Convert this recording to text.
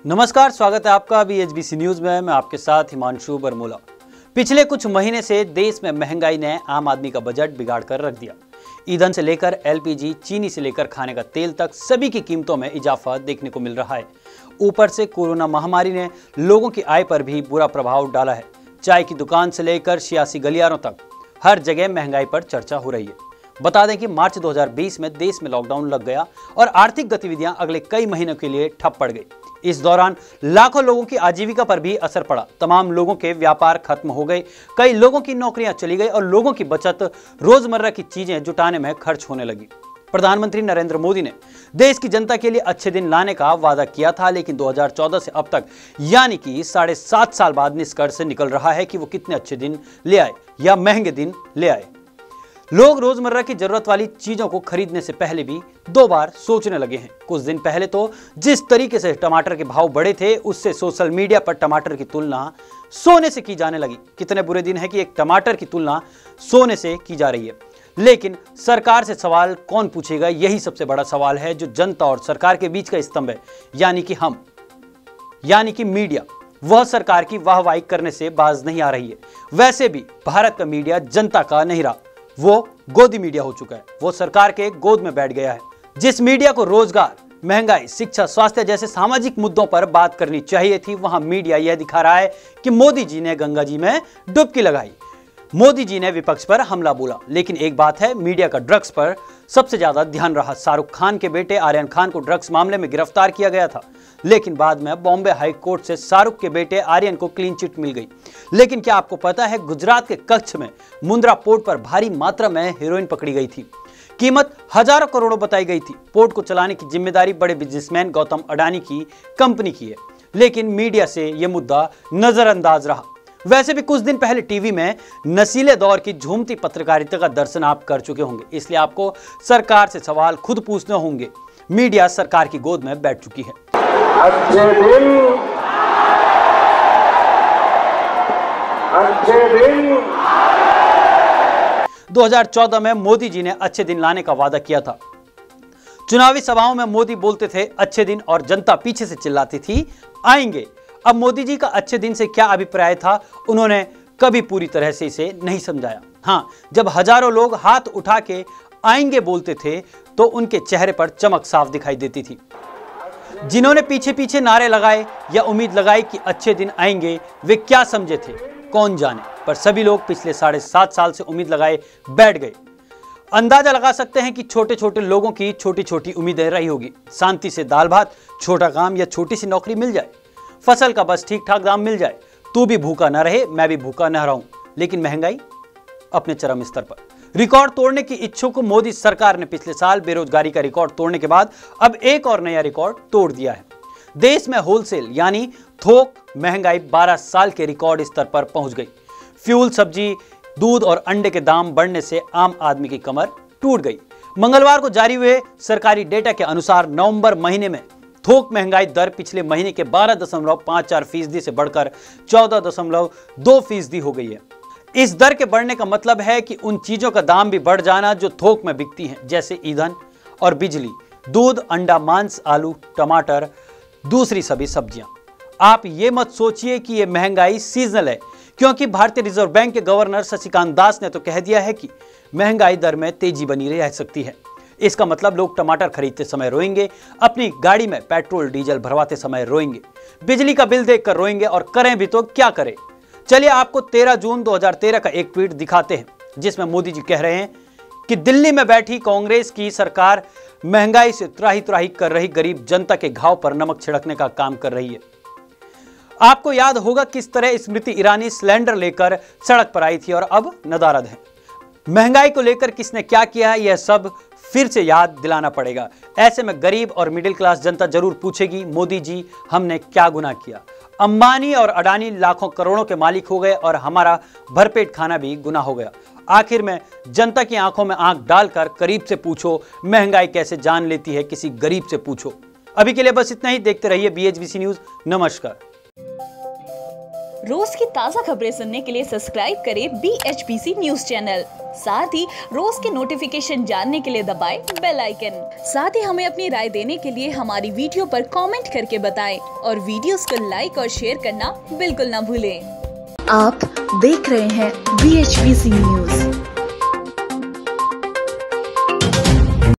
नमस्कार, स्वागत है आपका BHBC न्यूज में। मैं आपके साथ हिमांशु बरमूला। पिछले कुछ महीने से देश में महंगाई ने आम आदमी का बजट बिगाड़ कर रख दिया। ईंधन से लेकर LPG, चीनी से लेकर खाने का तेल तक सभी की कीमतों में इजाफा देखने को मिल रहा है। ऊपर से कोरोना महामारी ने लोगों की आय पर भी बुरा प्रभाव डाला है। चाय की दुकान से लेकर सियासी गलियारों तक हर जगह महंगाई पर चर्चा हो रही है। बता दें कि मार्च 2020 में देश में लॉकडाउन लग गया और आर्थिक गतिविधियां अगले कई महीनों के लिए ठप पड़ गई। इस दौरान लाखों लोगों की आजीविका पर भी असर पड़ा। तमाम लोगों के व्यापार खत्म हो गए, कई लोगों की नौकरियां चली गई और लोगों की बचत, रोजमर्रा की चीजें जुटाने में खर्च होने लगी। प्रधानमंत्री नरेंद्र मोदी ने देश की जनता के लिए अच्छे दिन लाने का वादा किया था, लेकिन 2014 से अब तक यानी कि 7.5 साल बाद निष्कर्ष से निकल रहा है कि वो कितने अच्छे दिन ले आए या महंगे दिन ले आए। लोग रोजमर्रा की जरूरत वाली चीजों को खरीदने से पहले भी 2 बार सोचने लगे हैं। कुछ दिन पहले तो जिस तरीके से टमाटर के भाव बढ़े थे, उससे सोशल मीडिया पर टमाटर की तुलना सोने से की जाने लगी। कितने बुरे दिन है कि एक टमाटर की तुलना सोने से की जा रही है। लेकिन सरकार से सवाल कौन पूछेगा, यही सबसे बड़ा सवाल है जो जनता और सरकार के बीच का स्तंभ है, यानी कि हम, यानी कि मीडिया। वह सरकार की वाहवाही करने से बाज नहीं आ रही है। वैसे भी भारत का मीडिया जनता का नहीं रहा, वो गोदी मीडिया हो चुका है। वो सरकार के गोद में बैठ गया है। जिस मीडिया को रोजगार, महंगाई, शिक्षा, स्वास्थ्य जैसे सामाजिक मुद्दों पर बात करनी चाहिए थी, वहां मीडिया यह दिखा रहा है कि मोदी जी ने गंगा जी में डुबकी लगाई, मोदी जी ने विपक्ष पर हमला बोला। लेकिन एक बात है, मीडिया का ड्रग्स पर सबसे ज्यादा ध्यान रहा। शाहरुख खान के बेटे आर्यन खान को ड्रग्स मामले में गिरफ्तार किया गया था, लेकिन बाद में बॉम्बे हाई कोर्ट से शाहरुख के बेटे आर्यन को क्लीन चिट मिल गई। लेकिन क्या आपको पता है, गुजरात के कच्छ में मुंद्रा पोर्ट पर भारी मात्रा में हेरोइन पकड़ी गई थी। कीमत हजारों करोड़ों बताई गई थी। पोर्ट को चलाने की जिम्मेदारी बड़े बिजनेसमैन गौतम अडानी की कंपनी की है, लेकिन मीडिया से यह मुद्दा नजरअंदाज रहा। वैसे भी कुछ दिन पहले टीवी में नशीले दौर की झूमती पत्रकारिता का दर्शन आप कर चुके होंगे, इसलिए आपको सरकार से सवाल खुद पूछने होंगे। मीडिया सरकार की गोद में बैठ चुकी है। अच्छे दिन 2014 में मोदी जी ने अच्छे दिन लाने का वादा किया था। चुनावी सभाओं में मोदी बोलते थे अच्छे दिन, और जनता पीछे से चिल्लाती थी आएंगे। अब मोदी जी का अच्छे दिन से क्या अभिप्राय था, उन्होंने कभी पूरी तरह से इसे नहीं समझाया। हाँ, जब हजारों लोग हाथ उठा के आएंगे बोलते थे तो उनके चेहरे पर चमक साफ दिखाई देती थी। जिन्होंने पीछे पीछे नारे लगाए या उम्मीद लगाई कि अच्छे दिन आएंगे, वे क्या समझे थे कौन जाने, पर सभी लोग पिछले 7.5 साल से उम्मीद लगाए बैठ गए। अंदाजा लगा सकते हैं कि छोटे छोटे लोगों की छोटी छोटी उम्मीदें रही होगी। शांति से दाल भात, छोटा काम या छोटी सी नौकरी मिल जाए, फसल का बस ठीक ठाक दाम मिल जाए, तू भी भूखा न रहे, मैं भी भूखा न रहूं। लेकिन महंगाई अपने चरम स्तर पर। रिकॉर्ड तोड़ने की इच्छुक मोदी सरकार ने पिछले साल बेरोजगारी का रिकॉर्ड तोड़ने के बाद अब एक और नया रिकॉर्ड तोड़ दिया है। देश में होलसेल यानी थोक महंगाई 12 साल के रिकॉर्ड स्तर पर पहुंच गई। फ्यूल, सब्जी, दूध और अंडे के दाम बढ़ने से आम आदमी की कमर टूट गई। मंगलवार को जारी हुए सरकारी डेटा के अनुसार नवंबर महीने में थोक महंगाई दर पिछले महीने के 12.54% से बढ़कर 14.2% हो गई है। इस दर के बढ़ने का मतलब है कि उन चीजों का दाम भी बढ़ जाना जो थोक में बिकती हैं, जैसे ईंधन और बिजली, दूध, अंडा, मांस, आलू, टमाटर, दूसरी सभी सब्जियां। आप ये मत सोचिए कि ये महंगाई सीजनल है, क्योंकि भारतीय रिजर्व बैंक के गवर्नर शक्तिकांत दास ने तो कह दिया है कि महंगाई दर में तेजी बनी रह सकती है। इसका मतलब लोग टमाटर खरीदते समय रोएंगे, अपनी गाड़ी में पेट्रोल डीजल भरवाते समय रोएंगे, बिजली का बिल देखकर रोएंगे, और करें भी तो क्या करें। चलिए आपको 13 जून 2013 का एक ट्वीट दिखाते हैं, जिसमें मोदी जी कह रहे हैं कि दिल्ली में बैठी कांग्रेस की सरकार महंगाई से त्राही त्राही कर रही गरीब जनता के घाव पर नमक छिड़कने का काम कर रही है। आपको याद होगा किस तरह स्मृति ईरानी सिलेंडर लेकर सड़क पर आई थी और अब नदारद है। महंगाई को लेकर किसने क्या किया है, यह सब फिर से याद दिलाना पड़ेगा। ऐसे में गरीब और मिडिल क्लास जनता जरूर पूछेगी, मोदी जी हमने क्या गुनाह किया। अंबानी और अडानी लाखों करोड़ों के मालिक हो गए और हमारा भरपेट खाना भी गुनाह हो गया। आखिर में जनता की आंखों में आंख डालकर करीब से पूछो महंगाई कैसे जान लेती है, किसी गरीब से पूछो। अभी के लिए बस इतना ही। देखते रहिए BHBC न्यूज। नमस्कार। रोज की ताजा खबरें सुनने के लिए सब्सक्राइब करें BHBC न्यूज चैनल। साथ ही रोज के नोटिफिकेशन जानने के लिए दबाएं बेल आइकन। साथ ही हमें अपनी राय देने के लिए हमारी वीडियो पर कमेंट करके बताएं और वीडियोस को लाइक और शेयर करना बिल्कुल ना भूलें। आप देख रहे हैं VHVC न्यूज।